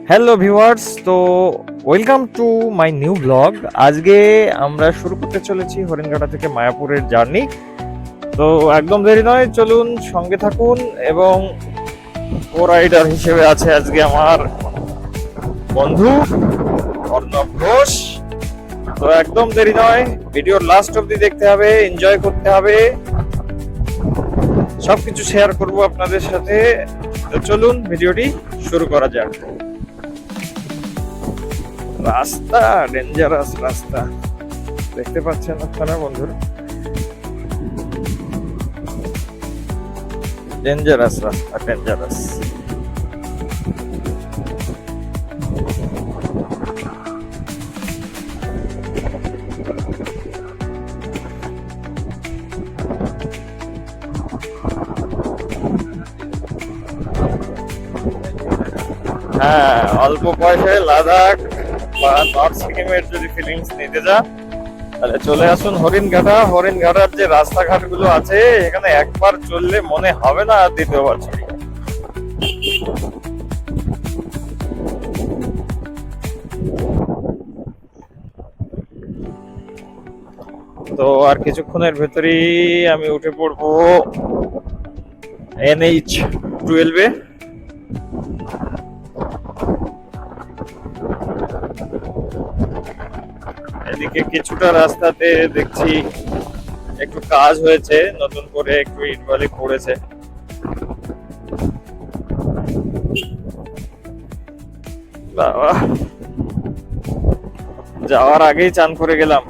Hello viewers, তো welcome to my new blog. আজকে আমরা শুরু করতে চলেছি হরিণঘাটা থেকে মায়াপুরের জার্নি। তো একদম দেরি নয়, চলুন সঙ্গে থাকুন। এবং কো রাইডার হিসেবে আছে আজকে আমার বন্ধু অর্ণব ঘোষ। তো একদম দেরি নয়, ভিডিওর লাস্ট অবধি দেখতে হবে, এনজয় করতে হবে, সবকিছু শেয়ার করব আপনাদের সাথে। তো চলুন ভিডিওটি শুরু করা যাক। রাস্তা ডেঞ্জারাস রাস্তা, দেখতে পাচ্ছেন আপনারা বন্ধুরা, ডেঞ্জারাস রাস্তা, ডেঞ্জারাস। হ্যাঁ, অল্প পয়সায় লাদাখ বা নর্থ সিকিমের যদি ফিলিংস নিতে যান তাহলে চলে আসুন হরিণঘাটা। হরিণঘাটার যে রাস্তাঘাট গুলো আছে এখানে একবার চললে মনে হবে না আর দ্বিতীয়বার চলি। তো আর কিছুক্ষণের ভেতরেই আমি উঠে পড়বো NH-12-এ। এদিকে কিছুটা রাস্তাতে দেখছি একটু কাজ হয়েছে, নতুন করে একটু ইট বালি পড়েছে। বাবা, যাওয়ার আগেই চান করে গেলাম।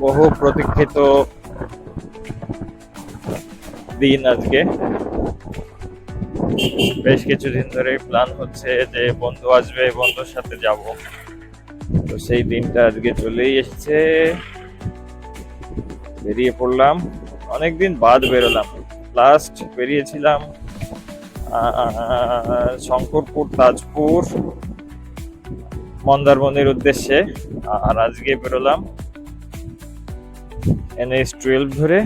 বহু প্রতীক্ষিত দিন আজকে। বেশ কিছুদিন ধরে প্ল্যান হচ্ছে যে বন্ধু আসবে, বন্ধুর সাথে যাব। তো সেই দিনটা আজকে চলেই এসেছে, বেরিয়ে পড়লাম। অনেকদিন বাদ বেরোলাম, লাস্ট বেরিয়েছিলাম শঙ্করপুর, তাজপুর, মন্দারমনির উদ্দেশ্যে। আর আজকে বেরোলাম NH-12 ধরে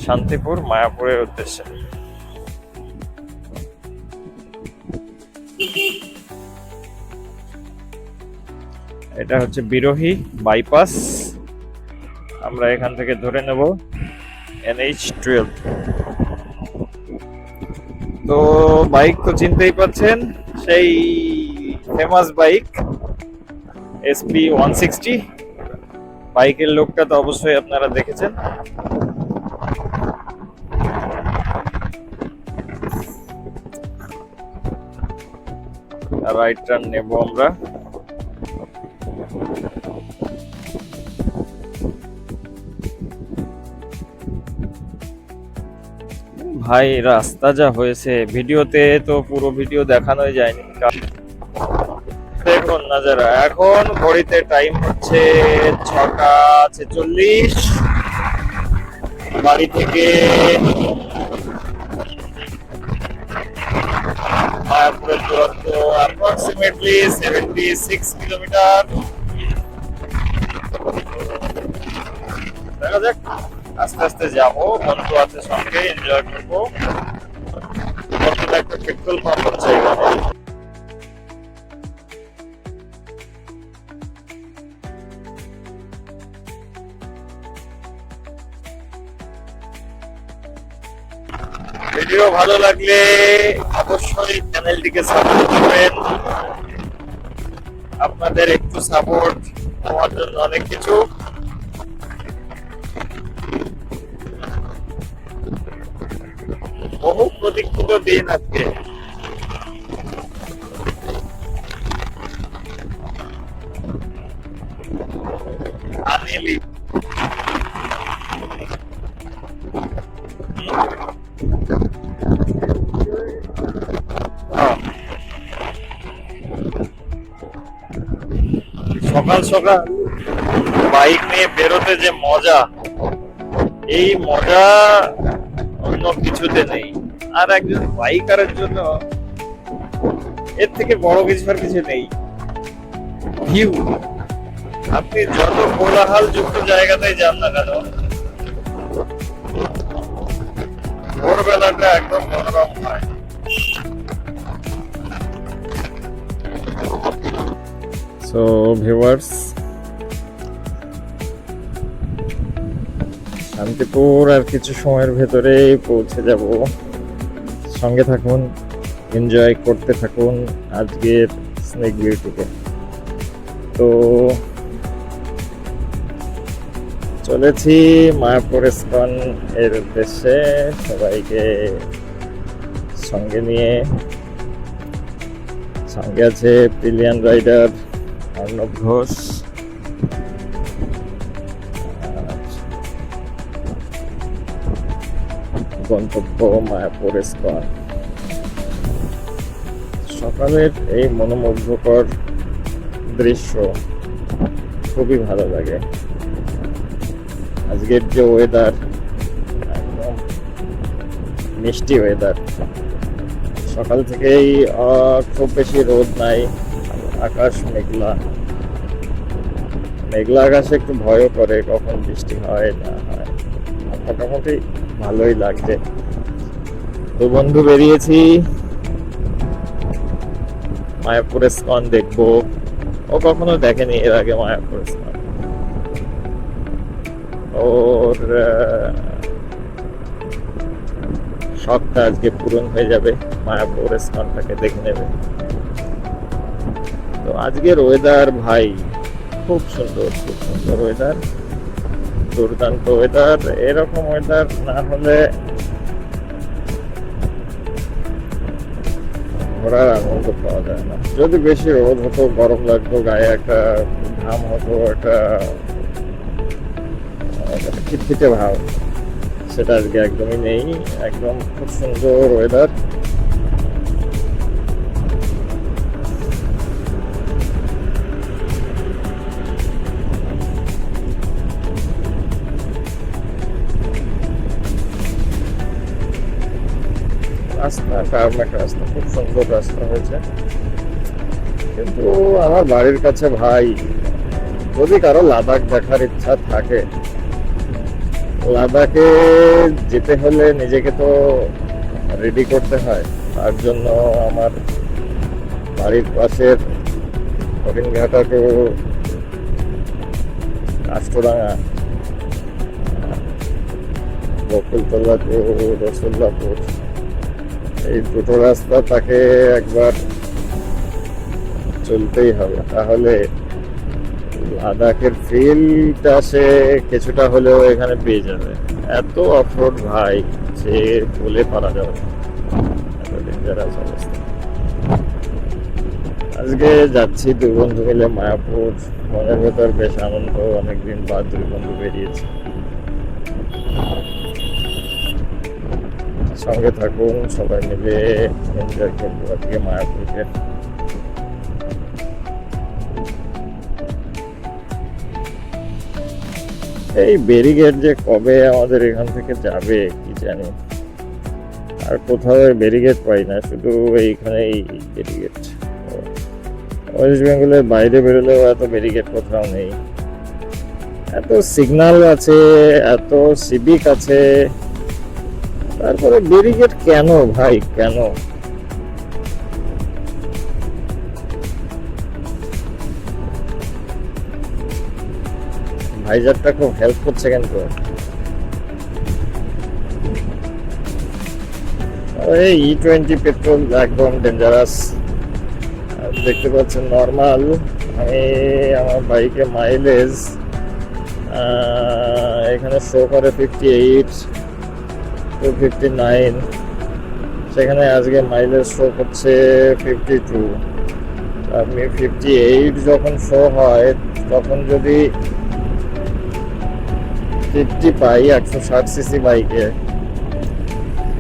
শান্তিপুর, মায়াপুরের উদ্দেশ্যে। এটা হচ্ছে বিরোহী বাইপাস, আমরা এখান থেকে ধরে নেব NH-12। তো বাইক তো চিনতেই পাচ্ছেন, সেই ফেমাস বাইক SP-160। বাইকের লোকটা তো অবশ্যই আপনারা দেখেছেন। রাইট টার্ন নেব আমরা। ভাই রাস্তা যা হয়েছে, ভিডিওতে তো পুরো ভিডিও দেখানোই যায়নি। দেখুন নাজারা, এখন ঘড়িতে টাইম হচ্ছে 6টা 46। বাড়ি থেকে মায়াপুরের দূরত্ব অ্যাপ্রক্সিমেটলি 76 কিলোমিটার। দেখা যাক, আস্তে আস্তে যাবো, বন্ধু আছে সঙ্গে, এনজয় করবো। একটা পেট্রোল পাম্প হচ্ছে এখানে। ভিডিও ভালো লাগলে অবশ্যই চ্যানেলটিকে সাপোর্ট করবেন। আপনাদের একটু সাপোর্ট আমার জন্য অনেক কিছু। বহু প্রতীক্ষিত দিন আজকে। সকাল সকাল বাইক নিয়ে বেরোতে যে মজা, এই মজা অন্য কিছুতে নেই। আর একজন বাইকারের জন্য এর থেকে বড় কিছু আর কিছু নেই। ভিউ, আপনি যত কোলাহল যুক্ত জায়গাতেই যান না কেন, ভোরবেলাটা একদম মনোরম হয়। সো ভিউয়ার্স, শান্তিপুর আর কিছু সময়ের ভেতরেই পৌঁছে যাব। সঙ্গে থাকুন, এনজয় করতে থাকুন আজকের স্নেক বিউটিকে। তো চলেছি মায়াপুর ইস্কন এর উদ্দেশ্যে, সবাইকে সঙ্গে নিয়ে। সঙ্গে আছে পিলিয়ন রাইডার অর্ণব ঘোষ। গন্তব্য মায়াপুর ইস্কন। সকালের এই মনোমুগ্ধকর দৃশ্য খুবই ভালো লাগে। আজকের যে ওয়েদার, একদম মিষ্টি ওয়েদার। সকাল থেকেই খুব বেশি রোদ নাই, আকাশ মেঘলা। মেঘলা আকাশে একটু ভয়ও করে কখন বৃষ্টি হয় না হয়। মোটামুটি ভালোই লাগছে। তো বন্ধু বেরিয়েছি মায়াপুর ইস্কন দেখবো। ও কখনো দেখেনি এর আগে মায়াপুর ইস্কন। ওর শখটা আজকে পূরণ হয়ে যাবে, মায়াপুর ইস্কনটাকে দেখে নেবে। তো আজকের ওয়েদার ভাই খুব সুন্দর, খুব সুন্দর ওয়েদার, দুর্দান্ত ওয়েদার। এরকম ওয়েদার না হলে ঘোরার আনন্দ পাওয়া যায় না। যদি বেশি রোদ হতো, গরম লাগতো, গায়ে একটা ঘাম হতো, একটা খিটখিটে ভাব, সেটা আজকে একদমই নেই। একদম খুব সুন্দর ওয়েদার। রাস্তা টার্মেক রাস্তা, খুব সুন্দর রাস্তা হয়েছে। কিন্তু আমার বাড়ির কাছে ভাই, যদি কারো লাদাখ দেখার ইচ্ছা থাকে, লাদাখে যেতে হলে নিজেকে তো রেডি করতে হয়। তার জন্য আমার বাড়ির পাশের হরিণঘাটা টু কাষ্টডাঙ্গা, বকুলতলা টু রসুল্লাপুর, এই দুটো রাস্তা তাকে একবার চলতেই হবে। তাহলে লাদাখের ফিলটা সে কিছুটা হলেও এখানে পেয়ে যাবে। এত অফরোড ভাই, সে বলে পারা যাবে না, এত ডেঞ্জারাস অবস্থা। আজকে যাচ্ছি দুই বন্ধু মিলে মায়াপুর। মনের ভেতর বেশ আনন্দ, অনেকদিন বাদ দুই বন্ধু বেরিয়েছি। সঙ্গে থাকুন, সবাই মিলে এনজয় করবো আজকে মায়াপুরকে। এই ব্যারিকেড যে কবে আমাদের এখান থেকে যাবে কি জানি, আর কোথাও ব্যারিকেড পাই না, শুধু এইখানেই ব্যারিকেড। ওয়েস্ট বেঙ্গলের বাইরে বেরোলেও এত ব্যারিকেড কোথাও নেই। এত সিগন্যাল আছে, এত সিভিক আছে, তারপরে ব্যারিকেড কেন ভাই, কেন? ভাইজারটা খুব হেল্প করছে কিন্তু। এই E20 পেট্রোল একদম ডেঞ্জারাস। দেখতে পাচ্ছেন নর্মাল আমি আমার বাইকে মাইলেজ এখানে শো করে 58 to 59, সেখানে আজকে মাইলেজ শো করছে 52। আপনি 58 যখন শো হয়, তখন যদি 50 পাই 160 সিসি বাইকে,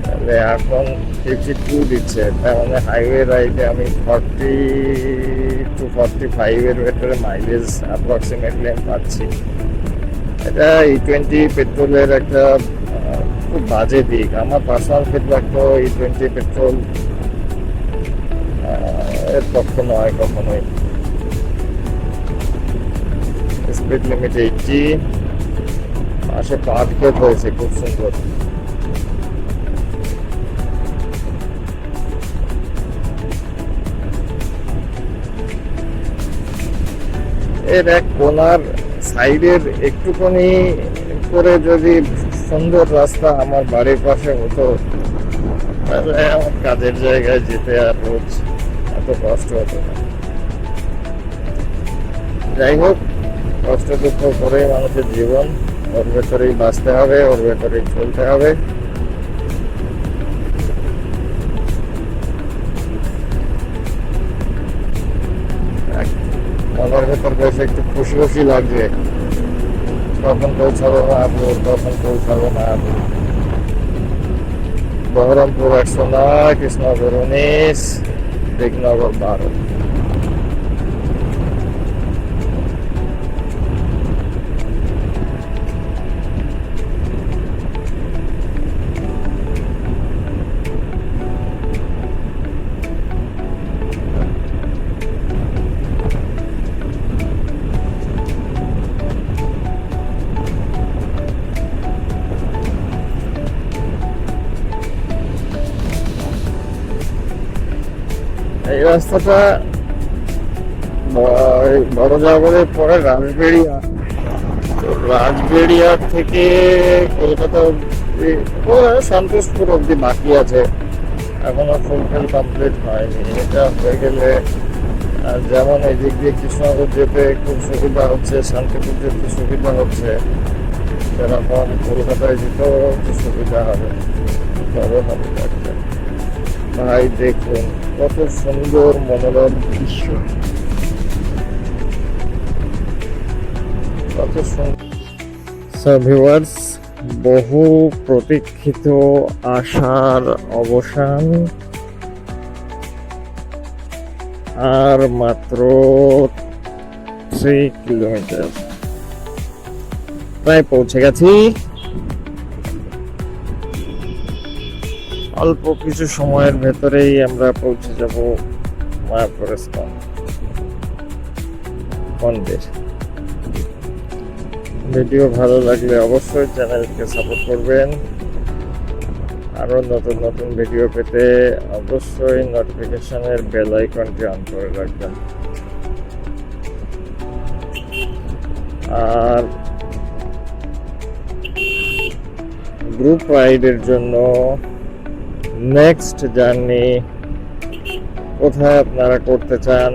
তাহলে এখন 52 দিচ্ছে। তার মানে হাইওয়ে রাইডে আমি 40 to 45 এর ভেতরে মাইলেজ অ্যাপ্রক্সিমেটলি আমি পাচ্ছি। এটা E20 পেট্রোলের একটা খুব বাজে দিক। আমার পার্সোনাল ফিডব্যাক তো E20 পেট্রোল এর পক্ষে নয় কখনোই। স্পিড লিমিট 80, পাশে পাট ক্ষেত হয়েছে খুব সুন্দর। এর এক কোনার সাইডের একটুখানি করে যদি সুন্দর রাস্তা আমার বাড়ির পাশে হতো, তাহলে আমার কাজের জায়গায় যেতে আর রোজ এত কষ্ট হতো না। যাই হোক, কষ্ট দুঃখ করে মানুষের জীবন, ওর ভেতরেই বাঁচতে হবে, ওর ভেতরেই চলতে হবে। মনের ভেতর বেশ একটু খুশি খুশি লাগছে, কখন পৌঁছাবো মায়াপুর, কখন পৌঁছাবো মায়াপুর। বহরমপুর 109, কৃষ্ণনগর 19, দিগনগর 12। এই রাস্তাটা বড় জাগরের পরে রাজবেড়িয়া, তো রাজবেড়িয়া থেকে কলকাতা অব্দি, সন্তোষপুর অব্দি বাকি আছে, এখনো ফুলফিল কমপ্লিট হয়নি। এটা হয়ে গেলে যেমন এই দিক দিয়ে কৃষ্ণনগর যেতে খুব সুবিধা হচ্ছে, শান্তিপুর যেতে সুবিধা হচ্ছে, সেরকম কলকাতায় যেতেও একটু সুবিধা হবে। ভাই দেখুন কত সুন্দর মনোরম দৃশ্য, কত সুন্দর। ভিউয়ার্স, বহু প্রতীক্ষিত আশার অবসান, আর মাত্র 3 কিলোমিটার, প্রায় পৌঁছে গেছি। অল্প কিছু সময়ের ভেতরেই আমরা পৌঁছে যাব মায়াপুর ইস্কন মন্দির। ভিডিও ভালো লাগলে অবশ্যই চ্যানেলকে সাপোর্ট করবেন। আরো নতুন নতুন ভিডিও পেতে অবশ্যই নোটিফিকেশনের বেল আইকনটি অন করে রাখবেন। আর গ্রুপ রাইডের জন্য নেক্সট জার্নি কোথায় আপনারা করতে চান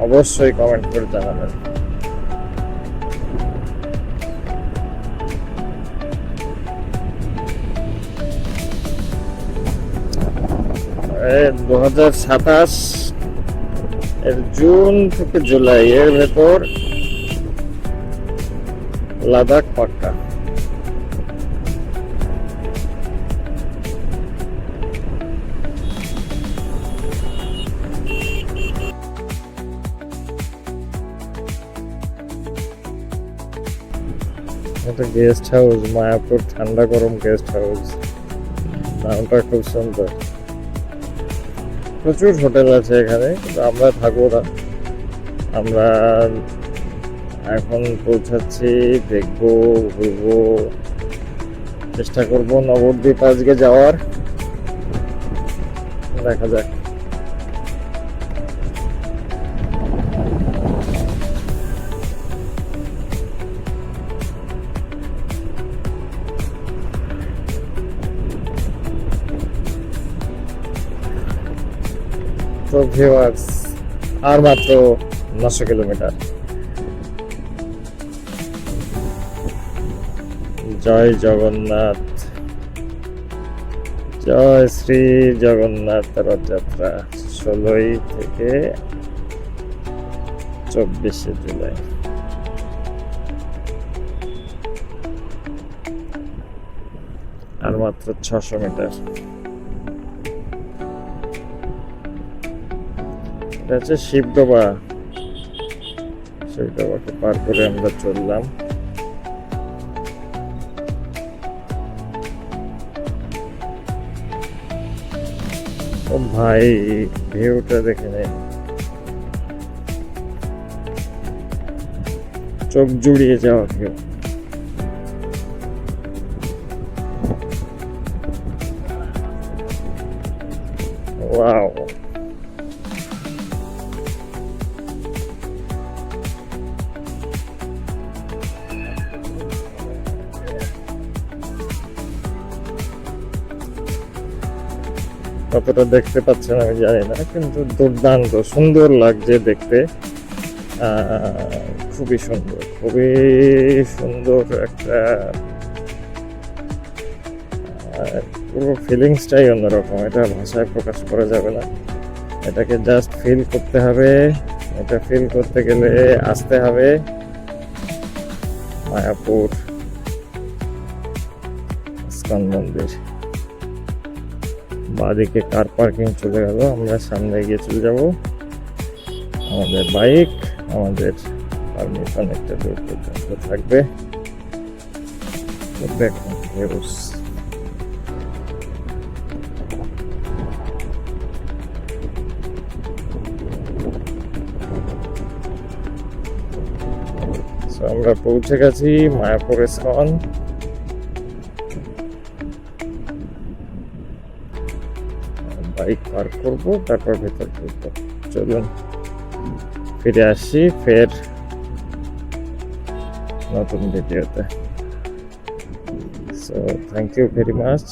অবশ্যই কমেন্ট করে জানাবেন। এই 2027 এর জুন থেকে জুলাই এর ভেতর লাদাখ পাক্কা। এটা গেস্ট হাউস, মায়াপুর ঠান্ডা গরম গেস্ট হাউস, নামটা খুব সুন্দর। প্রচুর হোটেল আছে এখানে, কিন্তু আমরা থাকবো না। আমরা এখন পৌঁছাচ্ছি, দেখবো, ঘুরবো, চেষ্টা করবো নবদ্বীপ আজকে যাওয়ার, দেখা যাক। তো ভিউয়ার্স, আর মাত্র 900 কিলোমিটার। জয় জগন্নাথ, জয় শ্রী জগন্নাথ রথযাত্রা 16 থেকে 24 জুলাই। আর মাত্র 600 মিটার। এটা হচ্ছে শিবডোবা, শিবডোবাকে পার করে আমরা চললাম। ও ভাই, ভিউটা দেখে নেই, চোখ জুড়িয়ে যাওয়া ভিউ। ওয়াও, কতটা দেখতে পাচ্ছেন আমি জানি না, কিন্তু দুর্দান্ত সুন্দর লাগছে দেখতে। খুবই সুন্দর, খুবই সুন্দর একটা পুরো ফিলিংসটাই অন্যরকম, এটা ভাষায় প্রকাশ করা যাবে না। এটাকে জাস্ট ফিল করতে হবে। এটা ফিল করতে গেলে আসতে হবে মায়াপুর ইস্কন মন্দির। বাঁদিকে কার পার্কিং চলে গেল, আমরা সামনে গিয়ে চলে যাব। আমাদের বাইক, আমাদের পারমিশন একটা দূর পর্যন্ত থাকবে। তো দেখুন ভিউস, আমরা পৌঁছে গেছি মায়াপুর ইস্কন। বাইক পার্ক করবো, তারপর ভেতর ঢুকবো। চলুন ফিরে আসি ফের নতুন ভিডিওতে। So thank you very much.